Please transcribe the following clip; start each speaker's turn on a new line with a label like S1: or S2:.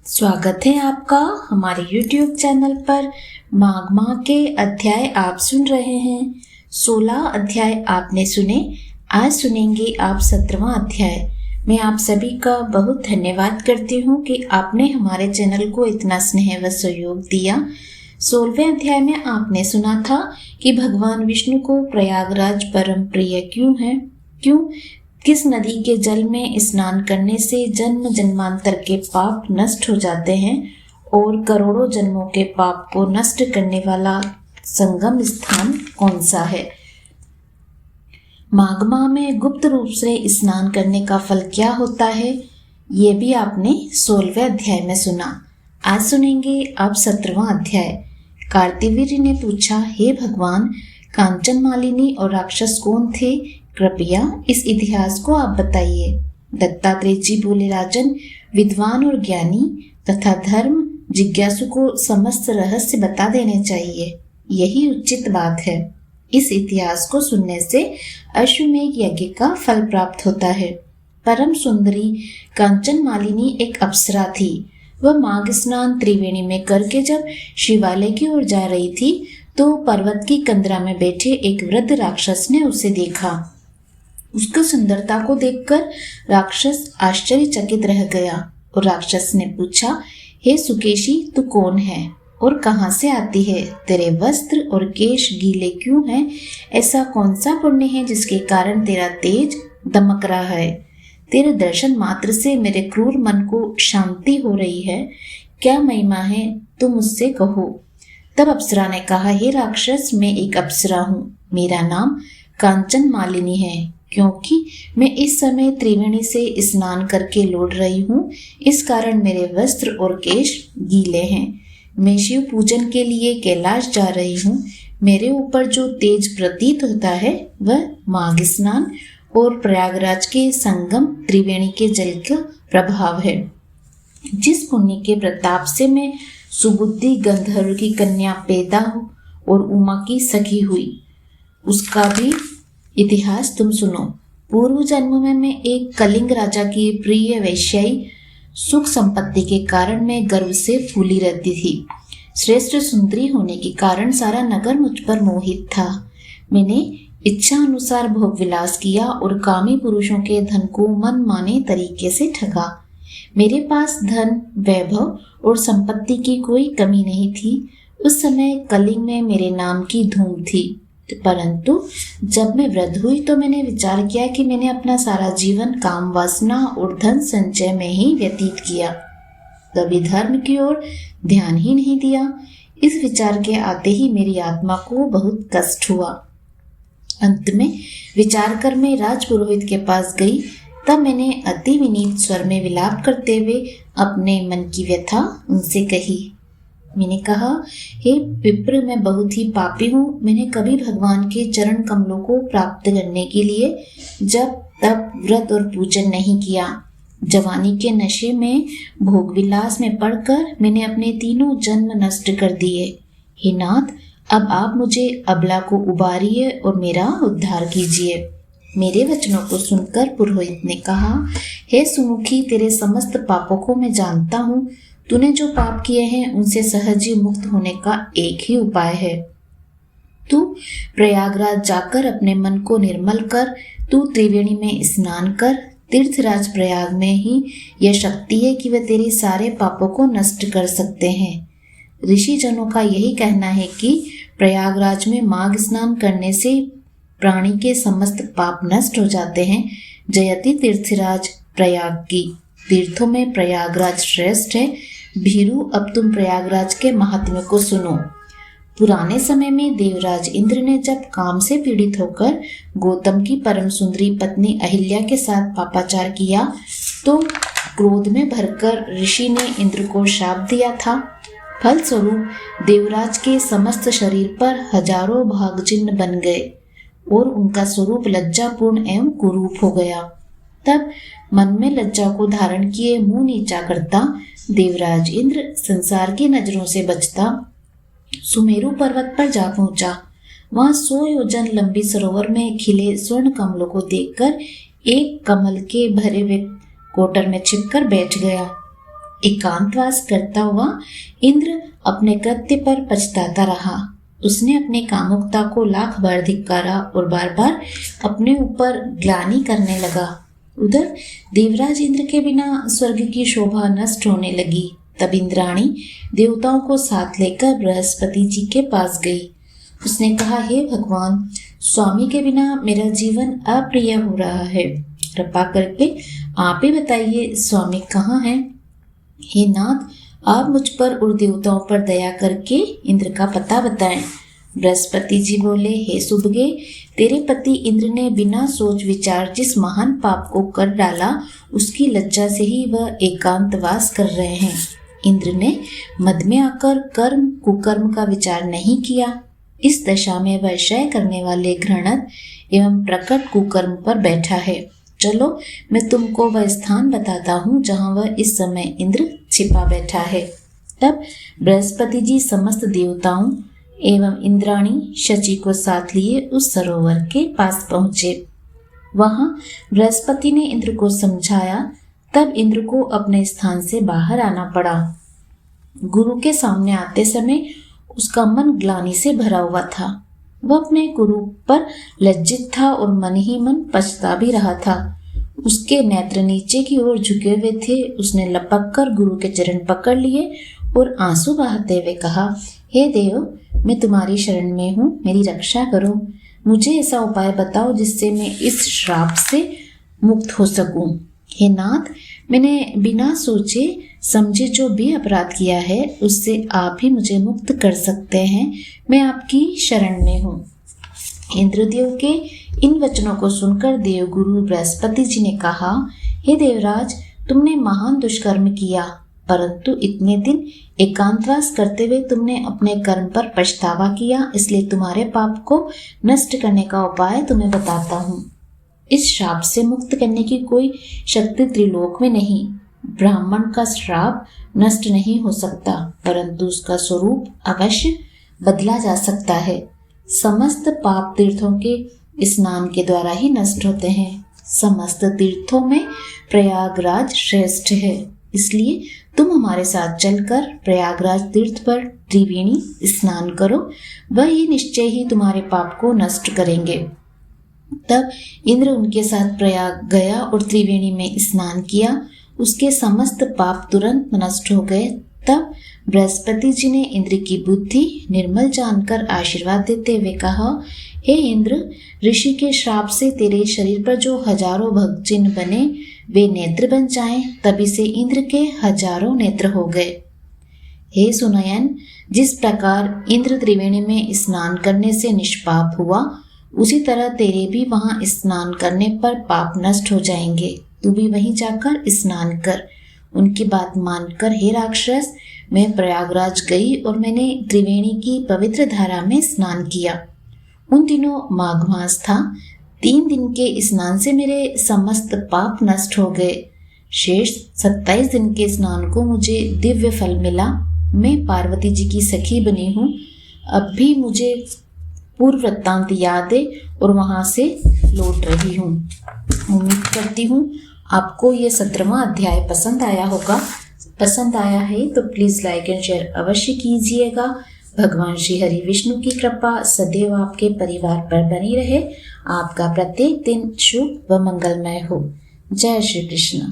S1: स्वागत है आपका हमारे YouTube चैनल पर। माघ माह के अध्याय आप सुन रहे हैं। 16 अध्याय आपने सुने, आज सुनेंगे आप 17वां अध्याय। मैं आप सभी का बहुत धन्यवाद करती हूँ कि आपने हमारे चैनल को इतना स्नेह व सहयोग दिया। 16वें अध्याय में आपने सुना था कि भगवान विष्णु को प्रयागराज परम प्रिय क्यों है, किस नदी के जल में स्नान करने से जन्म जन्मांतर के पाप नष्ट हो जाते हैं और करोड़ों जन्मों के पाप को नष्ट करने वाला संगम स्थान कौन सा है। माघ माह में गुप्त रूप से स्नान करने का फल क्या होता है, ये भी आपने 16वें अध्याय में सुना। आज सुनेंगे अब 17वां अध्याय। कार्तिवीर्य ने पूछा, हे भगवान, कांचन मालिनी और राक्षस कौन थे? कृपया इस इतिहास को आप बताइए। दत्तात्रेय जी बोले, राजन, विद्वान और ज्ञानी तथा धर्म जिज्ञासु को समस्त रहस्य बता देने चाहिए, यही उचित बात है। इस इतिहास को सुनने से अश्वमेध यज्ञ का फल प्राप्त होता है। परम सुंदरी कांचन मालिनी एक अप्सरा थी। वह माघ स्नान त्रिवेणी में करके जब शिवालय की ओर जा रही थी तो पर्वत की कंदरा में बैठे एक वृद्ध राक्षस ने उसे देखा। उसकी सुंदरता को देखकर राक्षस आश्चर्यचकित रह गया और राक्षस ने पूछा, हे सुकेशी, तू कौन है और कहाँ से आती है? तेरे वस्त्र और केश गीले क्यों हैं? ऐसा कौन सा पुण्य है जिसके कारण तेरा तेज दमक रहा है? तेरे दर्शन मात्र से मेरे क्रूर मन को शांति हो रही है। क्या महिमा है, तुम मुझसे कहो। तब अप्सरा ने कहा, हे राक्षस, मैं एक अप्सरा हूँ। मेरा नाम कांचन मालिनी है, क्योंकि मैं इस समय त्रिवेणी से स्नान करके लौट रही हूँ, इस कारण मेरे वस्त्र और केश गीले हैं। मैं शिव पूजन के लिए कैलाश जा रही हूँ। मेरे ऊपर जो तेज प्रतीत होता है वह माघ स्नान और प्रयागराज के संगम त्रिवेणी के जल का प्रभाव है। जिस पुण्य के प्रताप से मैं सुबुद्धि गंधर्व की कन्या पैदा हो और उमा की सखी हुई, उसका भी इतिहास तुम सुनो। पूर्व जन्म में मैं एक कलिंग राजा की प्रिय वैश्याई, सुख संपत्ति के कारण मैं गर्व से फूली रहती थी। श्रेष्ठ सुंदरी होने के कारण सारा नगर मुझ पर मोहित था। मैंने इच्छा अनुसार भोग विलास किया और कामी पुरुषों के धन को मन माने तरीके से ठगा। मेरे पास धन, वैभव और संपत्ति की कोई कमी नहीं थी। उस समय कलिंग में मेरे नाम की धूम थी, परंतु जब मैं वृद्ध हुई तो मैंने विचार किया कि मैंने अपना सारा जीवन काम वासना और धन संचय में ही व्यतीत किया, कभी धर्म की ओर ध्यान ही नहीं दिया। इस विचार के आते ही मेरी आत्मा को बहुत कष्ट हुआ। अंत में विचार कर मैं राजपुरोहित के पास गई। तब मैंने अति विनीत स्वर में विलाप करते हुए अपने मन की व्यथा उनसे कही। मैंने कहा, हे विप्र, मैं बहुत ही पापी हूँ। मैंने कभी भगवान के चरण कमलों को प्राप्त करने के लिए जब तब व्रत और पूजन नहीं किया। जवानी के नशे में भोग विलास में पड़कर मैंने अपने तीनों जन्म नष्ट कर दिए। हे नाथ, अब आप मुझे अबला को उबारिए और मेरा उद्धार कीजिए। मेरे वचनों को सुनकर पुरोहित ने कहा, हे सुमुखी, तेरे समस्त पापों को मैं जानता हूँ। तूने जो पाप किए हैं उनसे सहज ही मुक्त होने का एक ही उपाय है। तू प्रयागराज जाकर अपने मन को निर्मल कर। तू त्रिवेणी में स्नान कर। तीर्थराज प्रयाग में ही यह शक्ति है कि वह तेरे सारे पापों को नष्ट कर सकते हैं। ऋषि जनों का यही कहना है कि प्रयागराज में माघ स्नान करने से प्राणी के समस्त पाप नष्ट हो जाते हैं। जयति तीर्थराज प्रयाग की। तीर्थों में प्रयागराज श्रेष्ठ है। भीरू, अब तुम प्रयागराज के महात्म्य को सुनो। पुराने समय में देवराज इंद्र ने जब काम से पीड़ित होकर गौतम की परम सुंदरी पत्नी अहिल्या के साथ पापाचार किया तो क्रोध में भरकर ऋषि ने इंद्र को शाप दिया था। फलस्वरूप देवराज के समस्त शरीर पर हजारों भाग चिन्ह बन गए और उनका स्वरूप लज्जापूर्ण एवं कुरूप हो गया। तब मन में लज्जा को धारण किए मुंह नीचा करता देवराज इंद्र संसार की नजरों से बचता सुमेरु पर्वत पर जा पहुंचा। वहां 100 योजन लंबी सरोवर में खिले स्वर्ण कमलों को देखकर एक कमल के भरे हुए कोटर में छिपकर बैठ गया। एकांतवास करता हुआ इंद्र अपने कृत्य पर पछताता रहा। उसने अपने कामुकता को लाख बार धिक्कारा और बार बार अपने ऊपर ग्लानि करने लगा। उधर देवराज इंद्र के बिना स्वर्ग की शोभा नष्ट होने लगी। तब इंद्राणी देवताओं को साथ लेकर बृहस्पति जी के पास गई। उसने कहा, हे भगवान, स्वामी के बिना मेरा जीवन अप्रिय हो रहा है। कृपा करके आप ही बताइए, स्वामी कहाँ हैं? हे नाथ, आप मुझ पर और देवताओं पर दया करके इंद्र का पता बताएं। बृहस्पति जी बोले, हे सुभगे, तेरे पति इंद्र ने बिना सोच विचार जिस महान पाप को कर डाला, उसकी लज्जा से ही वह एकांतवास कर रहे हैं। इंद्र ने मद में आकर कर्म कुकर्म का विचार नहीं किया। इस दशा में वह क्षय करने वाले घृणत एवं प्रकट कुकर्म पर बैठा है। चलो मैं तुमको वह स्थान बताता हूँ जहाँ वह इस समय इंद्र छिपा बैठा है। तब बृहस्पति जी समस्त देवताओं एवं इंद्राणी शची को साथ लिए उस सरोवर के पास पहुँचे। वहाँ बृहस्पति ने इंद्र को समझाया। तब इंद्र को अपने स्थान से बाहर आना पड़ा। गुरु के सामने आते समय उसका मन ग्लानि से भरा हुआ था। वह अपने गुरु पर लज्जित था और मन ही मन पछता भी रहा था। उसके नेत्र नीचे की ओर झुके हुए थे। उसने लपक कर गुरु के चरण पकड़ लिए और आंसू बहाते हुए कहा, हे देव, मैं तुम्हारी शरण में हूँ, मेरी रक्षा करो। मुझे ऐसा उपाय बताओ जिससे मैं इस श्राप से मुक्त हो सकूं। हे नाथ, मैंने बिना सोचे समझे जो भी अपराध किया है उससे आप ही मुझे मुक्त कर सकते हैं। मैं आपकी शरण में हूँ। इंद्रदेव के इन वचनों को सुनकर देवगुरु बृहस्पति जी ने कहा, हे देवराज, तुमने महान दुष्कर्म किया, परंतु इतने दिन एकांतवास करते हुए तुमने अपने कर्म पर पछतावा किया। इसलिए तुम्हारे पाप को नष्ट करने का उपाय तुम्हें बताता हूँ। इस श्राप से मुक्त करने की कोई शक्ति त्रिलोक में नहीं। ब्राह्मण का श्राप नष्ट नहीं हो सकता, परंतु उसका स्वरूप अवश्य बदला जा सकता है। समस्त पाप तीर्थों के स्नान के द्वारा ही नष्ट होते हैं। समस्त तीर्थों में प्रयागराज श्रेष्ठ है। इसलिए तुम हमारे साथ चलकर प्रयागराज तीर्थ पर त्रिवेणी स्नान करो। वह ही निश्चय ही तुम्हारे पाप को नष्ट करेंगे। तब इंद्र उनके साथ प्रयाग गया और त्रिवेणी में स्नान किया। उसके समस्त पाप तुरंत नष्ट हो गए। तब बृहस्पति जी ने इंद्र की बुद्धि निर्मल जानकर आशीर्वाद देते हुए कहा, हे इंद्र, ऋषि के श्राप से तेरे शरीर पर जो हजारों भक्त चिन्ह बने वे नेत्र बन जाएं। तभी से इंद्र के हजारों नेत्र हो गए। हे सुनयन, जिस प्रकार इंद्र त्रिवेणी में स्नान करने से निष्पाप हुआ, उसी तरह तेरे भी वहां स्नान करने पर पाप नष्ट हो जाएंगे। तू भी वहीं जाकर स्नान कर। उनकी बात मानकर हे राक्षस, मैं प्रयागराज गई और मैंने त्रिवेणी की पवित्र धारा में स्नान किया। उन दिनों माघ मास था। 3 दिन के स्नान से मेरे समस्त पाप नष्ट हो गए। शेष 27 दिन के स्नान को मुझे दिव्य फल मिला। मैं पार्वती जी की सखी बनी हूँ। अब भी मुझे पूर्व वृत्तांत याद है और वहां से लौट रही हूँ। उम्मीद करती हूँ आपको ये 17वां अध्याय पसंद आया होगा। पसंद आया है तो प्लीज़ लाइक एंड शेयर अवश्य कीजिएगा। भगवान श्री हरि विष्णु की कृपा सदैव आपके परिवार पर बनी रहे। आपका प्रत्येक दिन शुभ व मंगलमय हो। जय श्री कृष्ण।